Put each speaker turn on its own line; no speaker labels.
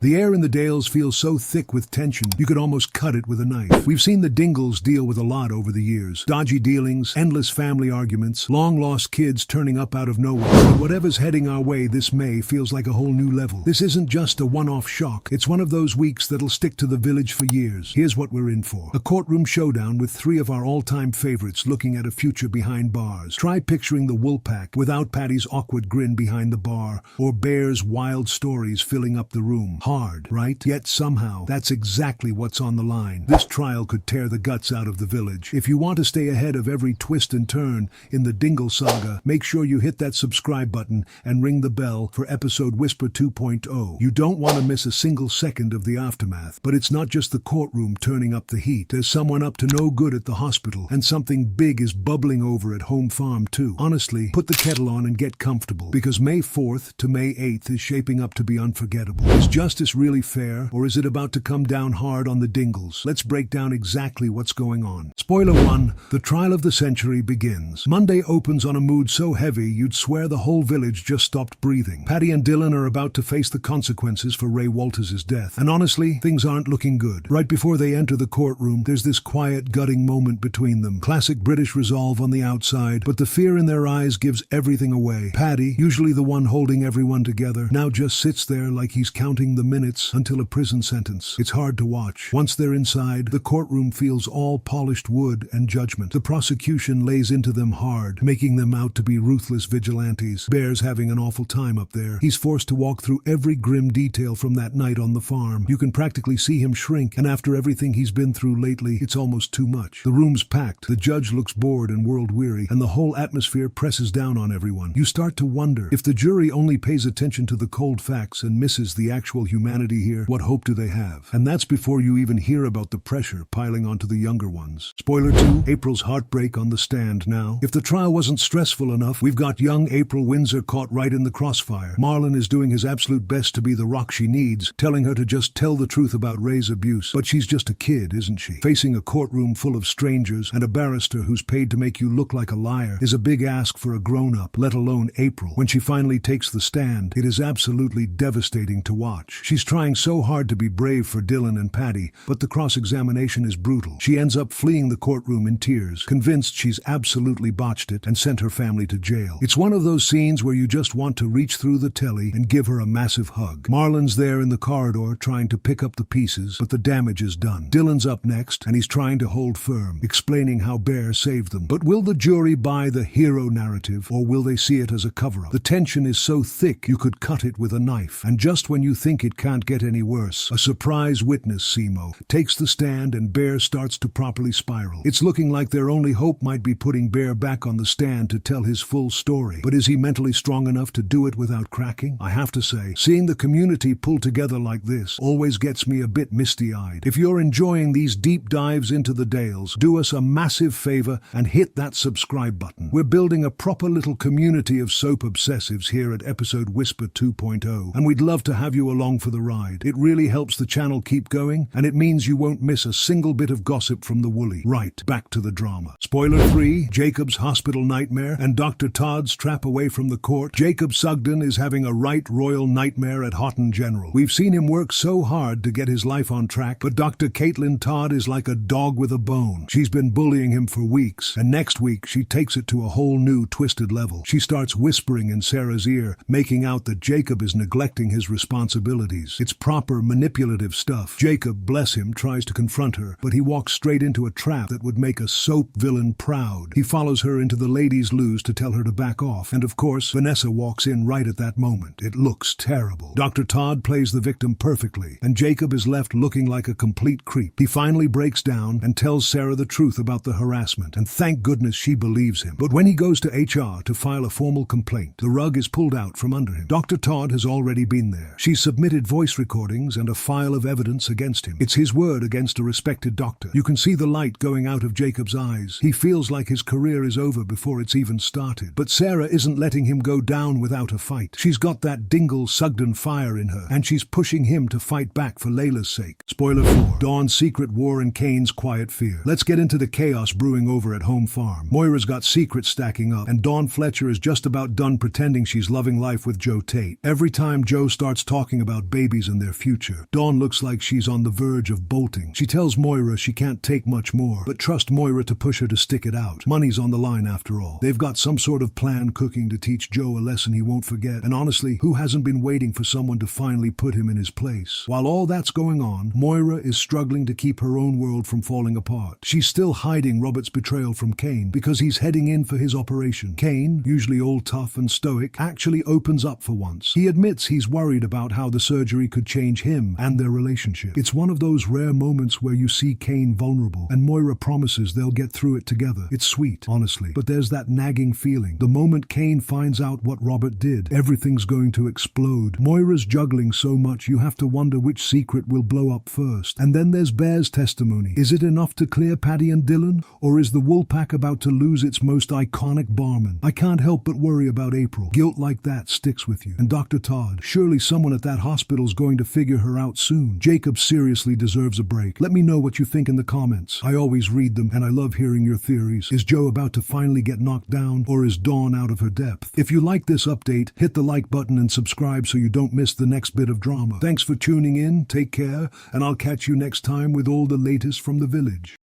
The air in the Dales feels so thick with tension, you could almost cut it with a knife. We've seen the Dingles deal with a lot over the years. Dodgy dealings, endless family arguments, long-lost kids turning up out of nowhere. But whatever's heading our way this May feels like a whole new level. This isn't just a one-off shock. It's one of those weeks that'll stick to the village for years. Here's what we're in for. A courtroom showdown with three of our all-time favorites looking at a future behind bars. Try picturing the Woolpack without Paddy's awkward grin behind the bar, or Bear's wild stories filling up the room. Hard, right? Yet somehow, that's exactly what's on the line. This trial could tear the guts out of the village. If you want to stay ahead of every twist and turn in the Dingle saga, make sure you hit that subscribe button and ring the bell for episode Whisper 2.0. You don't want to miss a single second of the aftermath. But it's not just the courtroom turning up the heat. There's someone up to no good at the hospital, and something big is bubbling over at Home Farm too. Honestly, put the kettle on and get comfortable, because May 4th to May 8th is shaping up to be unforgettable. Is justice really fair, or is it about to come down hard on the Dingles? Let's break down exactly what's going on. Spoiler 1, the trial of the century begins. Monday opens on a mood so heavy you'd swear the whole village just stopped breathing. Paddy and Dylan are about to face the consequences for Ray Walters' death, and honestly, things aren't looking good. Right before they enter the courtroom, there's this quiet, gutting moment between them. Classic British resolve on the outside, but the fear in their eyes gives everything away. Paddy, usually the one holding everyone together, now just sits there like he's counting the minutes until a prison sentence. It's hard to watch. Once they're inside, the courtroom feels all polished wood and judgment. The prosecution lays into them hard, making them out to be ruthless vigilantes. Bear's having an awful time up there. He's forced to walk through every grim detail from that night on the farm. You can practically see him shrink, and after everything he's been through lately, it's almost too much. The room's packed, the judge looks bored and world-weary, and the whole atmosphere presses down on everyone. You start to wonder, if the jury only pays attention to the cold facts and misses the actual humanity here, what hope do they have? And that's before you even hear about the pressure piling onto the younger ones. Spoiler 2, April's heartbreak on the stand now. If the trial wasn't stressful enough, we've got young April Windsor caught right in the crossfire. Marlon is doing his absolute best to be the rock she needs, telling her to just tell the truth about Ray's abuse. But she's just a kid, isn't she? Facing a courtroom full of strangers and a barrister who's paid to make you look like a liar is a big ask for a grown-up, let alone April. When she finally takes the stand, it is absolutely devastating to watch. She's trying so hard to be brave for Dylan and Paddy, but the cross-examination is brutal. She ends up fleeing the courtroom in tears, convinced she's absolutely botched it and sent her family to jail. It's one of those scenes where you just want to reach through the telly and give her a massive hug. Marlon's there in the corridor trying to pick up the pieces, but the damage is done. Dylan's up next, and he's trying to hold firm, explaining how Bear saved them. But will the jury buy the hero narrative, or will they see it as a cover-up? The tension is so thick you could cut it with a knife, and just when you think it can't get any worse, a surprise witness, Simo, takes the stand and Bear starts to properly spiral. It's looking like their only hope might be putting Bear back on the stand to tell his full story. But is he mentally strong enough to do it without cracking? I have to say, seeing the community pull together like this always gets me a bit misty-eyed. If you're enjoying these deep dives into the Dales, do us a massive favor and hit that subscribe button. We're building a proper little community of soap obsessives here at episode Whisper 2.0, and we'd love to have you along for the ride. It really helps the channel keep going, and it means you won't miss a single bit of gossip from the Woolly. Right, back to the drama. Spoiler 3, Jacob's hospital nightmare and Dr. Todd's trap away from the court. Jacob Sugden is having a right royal nightmare at Houghton General. We've seen him work so hard to get his life on track, but Dr. Caitlin Todd is like a dog with a bone. She's been bullying him for weeks, and next week she takes it to a whole new twisted level. She starts whispering in Sarah's ear, making out that Jacob is neglecting his responsibilities. It's proper manipulative stuff. Jacob, bless him, tries to confront her, but he walks straight into a trap that would make a soap villain proud. He follows her into the ladies' loos to tell her to back off, and of course, Vanessa walks in right at that moment. It looks terrible. Dr. Todd plays the victim perfectly, and Jacob is left looking like a complete creep. He finally breaks down and tells Sarah the truth about the harassment, and thank goodness she believes him. But when he goes to HR to file a formal complaint, the rug is pulled out from under him. Dr. Todd has already been there. She's submitted voice recordings and a file of evidence against him. It's his word against a respected doctor. You can see the light going out of Jacob's eyes. He feels like his career is over before it's even started. But Sarah isn't letting him go down without a fight. She's got that Dingle Sugden fire in her, and she's pushing him to fight back for Layla's sake. Spoiler 4, Dawn's secret war and Cain's quiet fear. Let's get into the chaos brewing over at Home Farm. Moira's got secrets stacking up, and Dawn Fletcher is just about done pretending she's loving life with Joe Tate. Every time Joe starts talking about babies and their future. Dawn looks like she's on the verge of bolting. She tells Moira she can't take much more, but trust Moira to push her to stick it out. Money's on the line after all. They've got some sort of plan cooking to teach Joe a lesson he won't forget, and honestly, who hasn't been waiting for someone to finally put him in his place? While all that's going on, Moira is struggling to keep her own world from falling apart. She's still hiding Robert's betrayal from Cain because he's heading in for his operation. Cain, usually all tough and stoic, actually opens up for once. He admits he's worried about how the surgery could change him and their relationship. It's one of those rare moments where you see Cain vulnerable, and Moira promises they'll get through it together. It's sweet, honestly, but there's that nagging feeling. The moment Cain finds out what Robert did, everything's going to explode. Moira's juggling so much you have to wonder which secret will blow up first. And then there's Bear's testimony. Is it enough to clear Paddy and Dylan, or is the Woolpack about to lose its most iconic barman? I can't help but worry about April. Guilt like that sticks with you. And Dr. Todd, surely someone at that hospital's going to figure her out soon. Jacob seriously deserves a break. Let me know what you think in the comments. I always read them, and I love hearing your theories. Is Joe about to finally get knocked down, or is Dawn out of her depth? If you like this update, hit the like button and subscribe so you don't miss the next bit of drama. Thanks for tuning in, take care, and I'll catch you next time with all the latest from the village.